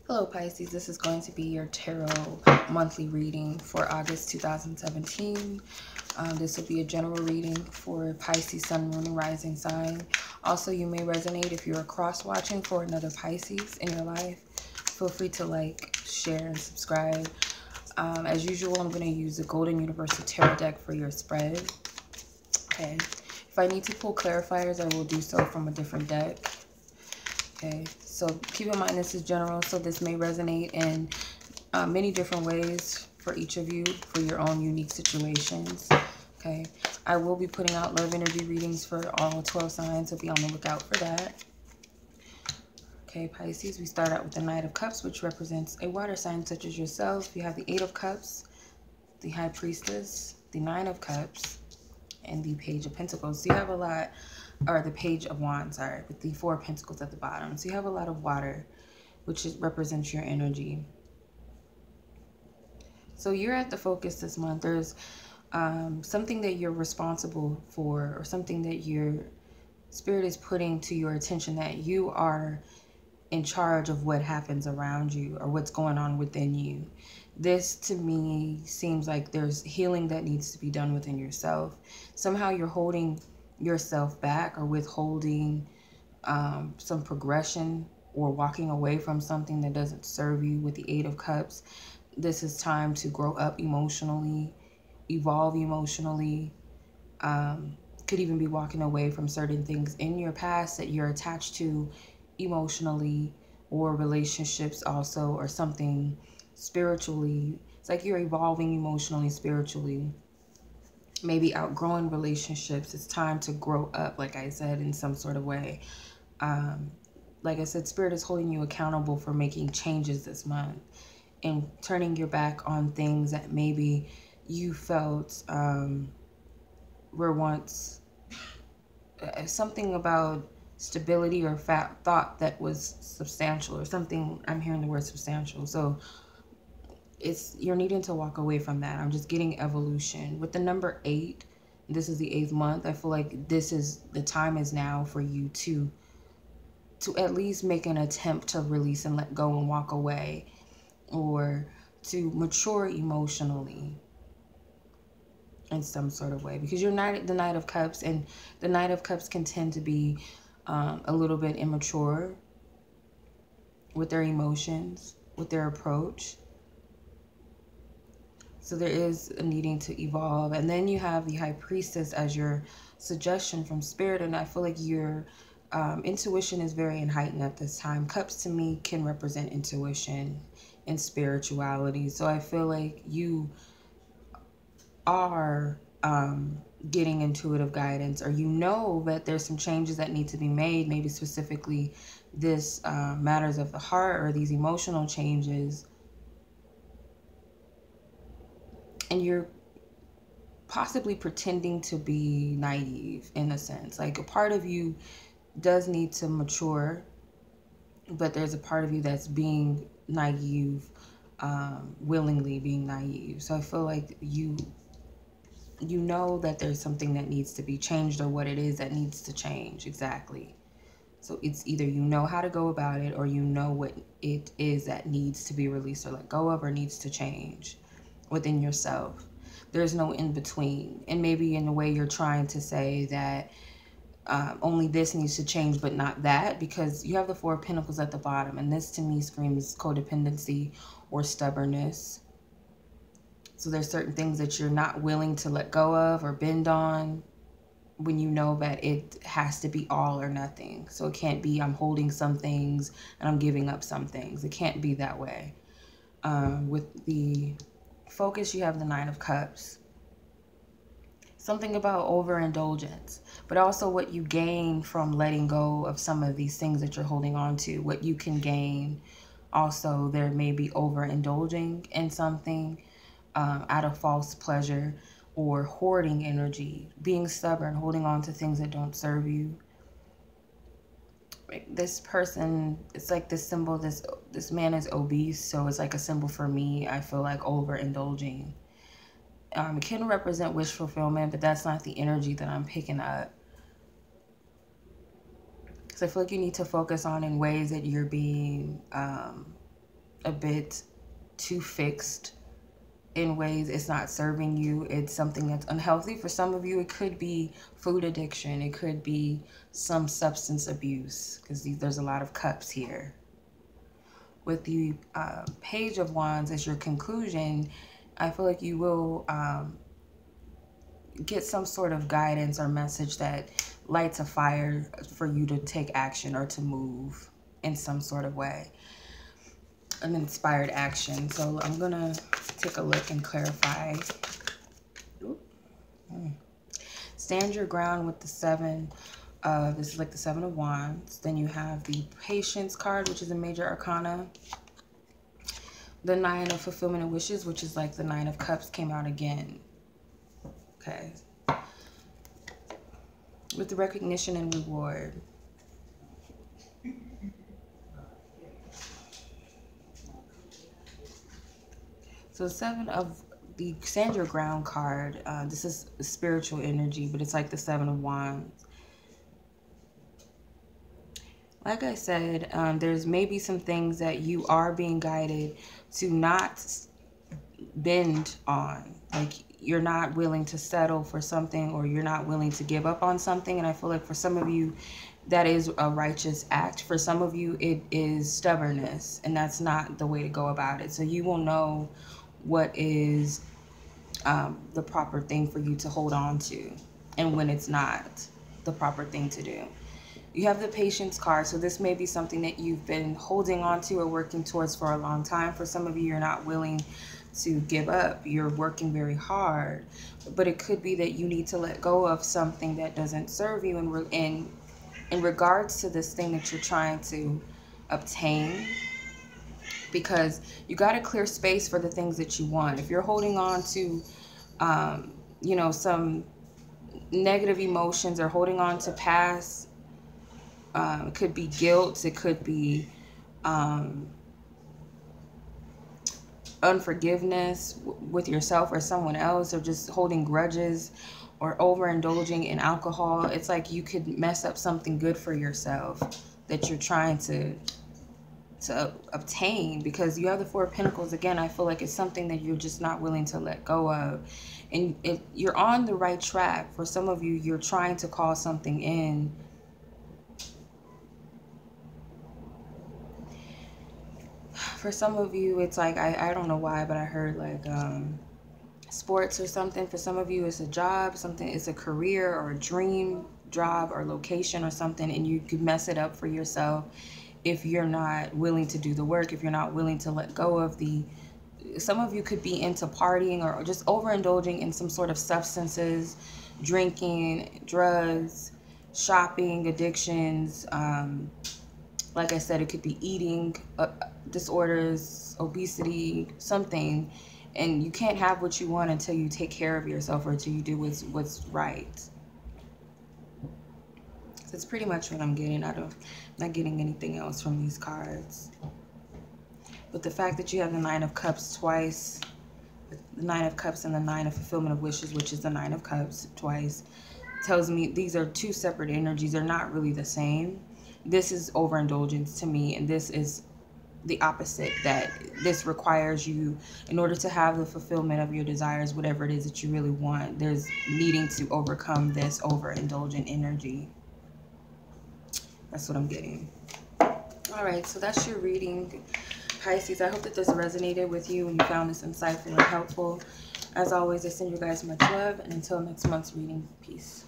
Hello Pisces, this is going to be your tarot monthly reading for August 2017. This will be a general reading for Pisces, Sun, Moon, and Rising sign. Also, you may resonate if you're cross-watching for another Pisces in your life. Feel free to like, share, and subscribe. As usual, I'm going to use the Golden Universal Tarot deck for your spread. Okay. If I need to pull clarifiers, I will do so from a different deck. Okay, so keep in mind this is general, so this may resonate in many different ways for each of you for your own unique situations. Okay, I will be putting out love energy readings for all 12 signs, so be on the lookout for that. Okay, Pisces, we start out with the Knight of Cups, which represents a water sign such as yourself. You have the Eight of Cups, the High Priestess, the Nine of Cups, and the Page of Pentacles. So you have a lot, or the Page of Wands, sorry, with the Four of Pentacles at the bottom. So you have a lot of water, which represents your energy. So you're at the focus this month. There's something that you're responsible for, or something that your spirit is putting to your attention, that you are in charge of what happens around you or what's going on within you. This to me seems like there's healing that needs to be done within yourself. Somehow you're holding yourself back or withholding some progression or walking away from something that doesn't serve you with the Eight of Cups. This is time to grow up emotionally, evolve emotionally. Could even be walking away from certain things in your past that you're attached to emotionally, or relationships also, or something spiritually. It's like you're evolving emotionally, spiritually, maybe outgrowing relationships. It's time to grow up, like I said, in some sort of way. Like I said, Spirit is holding you accountable for making changes this month and turning your back on things that maybe you felt were once something about stability or thought that was substantial or something. I'm hearing the word substantial. So you're needing to walk away from that. I'm just getting evolution. With the number 8, this is the 8th month. I feel like the time is now for you to at least make an attempt to release and let go and walk away, or to mature emotionally in some sort of way, because you're not the Knight of Cups, and the Knight of Cups can tend to be a little bit immature with their emotions, with their approach. So there is a needing to evolve. And then you have the High Priestess as your suggestion from Spirit, and I feel like your intuition is very heightened at this time. Cups to me can represent intuition and spirituality. So I feel like you are getting intuitive guidance, or you know that there's some changes that need to be made, maybe specifically this matters of the heart, or these emotional changes, and you're possibly pretending to be naive in a sense. Like, a part of you does need to mature, but there's a part of you that's being naive, willingly being naive. So I feel like you know that there's something that needs to be changed, or what it is that needs to change exactly. So it's either you know how to go about it, or you know what it is that needs to be released or let go of, or needs to change within yourself. There's no in between. And maybe in a way you're trying to say that only this needs to change but not that, because you have the Four of Pentacles at the bottom, and this to me screams codependency or stubbornness. So there's certain things that you're not willing to let go of or bend on, when you know that it has to be all or nothing. So it can't be I'm holding some things and I'm giving up some things. It can't be that way. With the focus, you have the Nine of Cups. Something about overindulgence, but also what you gain from letting go of some of these things that you're holding on to, what you can gain. Also, there may be overindulging in something out of false pleasure, or hoarding energy, being stubborn, holding on to things that don't serve you. This person, it's like this symbol, this man is obese, so it's like a symbol for me. I feel like overindulging. It can represent wish fulfillment, but that's not the energy that I'm picking up. So I feel like you need to focus on in ways that you're being a bit too fixed in ways it's not serving you. It's something that's unhealthy. For some of you, it could be food addiction. It could be some substance abuse, because there's a lot of cups here. With the Page of Wands as your conclusion, I feel like you will get some sort of guidance or message that lights a fire for you to take action or to move in some sort of way. An inspired action. So I'm gonna take a look and clarify. Stand your ground with the Seven. This is like the Seven of Wands. Then you have the Patience card, which is a major arcana. The Nine of Fulfillment of Wishes, which is like the Nine of Cups, came out again. Okay. With the Recognition and Reward. So Seven of the Stand Your Ground card, this is spiritual energy, but it's like the Seven of Wands. Like I said, there's maybe some things that you are being guided to not bend on. Like, you're not willing to settle for something, or you're not willing to give up on something. And I feel like for some of you, that is a righteous act. For some of you, it is stubbornness, and that's not the way to go about it. So you will know what is the proper thing for you to hold on to, and when it's not the proper thing to do. You have the Patience card, so this may be something that you've been holding on to or working towards for a long time. For some of you, you're not willing to give up. You're working very hard, but it could be that you need to let go of something that doesn't serve you in regards to this thing that you're trying to obtain, because you got to clear space for the things that you want. If you're holding on to, you know, some negative emotions, or holding on to past, it could be guilt, it could be unforgiveness with yourself or someone else, or just holding grudges, or overindulging in alcohol. It's like you could mess up something good for yourself that you're trying to obtain, because you have the Four of Pentacles again. I feel like it's something that you're just not willing to let go of, and you're on the right track. For some of you, you're trying to call something in. For some of you, it's like, I don't know why, but I heard like sports or something. For some of you, it's a job, something, it's a career or a dream job or location or something, and you could mess it up for yourself if you're not willing to do the work, if you're not willing to let go of the... Some of you could be into partying or just overindulging in some sort of substances, drinking, drugs, shopping, addictions. Like I said, it could be eating disorders, obesity, something. And you can't have what you want until you take care of yourself, or until you do what's right. So that's pretty much what I'm getting. I'm not getting anything else from these cards. But the fact that you have the Nine of Cups twice, the Nine of Cups and the Nine of Fulfillment of Wishes, which is the Nine of Cups twice, tells me these are two separate energies. They're not really the same. This is overindulgence to me, and this is the opposite, that this requires you, in order to have the fulfillment of your desires, whatever it is that you really want, there's needing to overcome this overindulgent energy. That's what I'm getting. All right, so that's your reading, Pisces. I hope that this resonated with you and you found this insightful and helpful. As always, I send you guys much love, and until next month's reading, peace.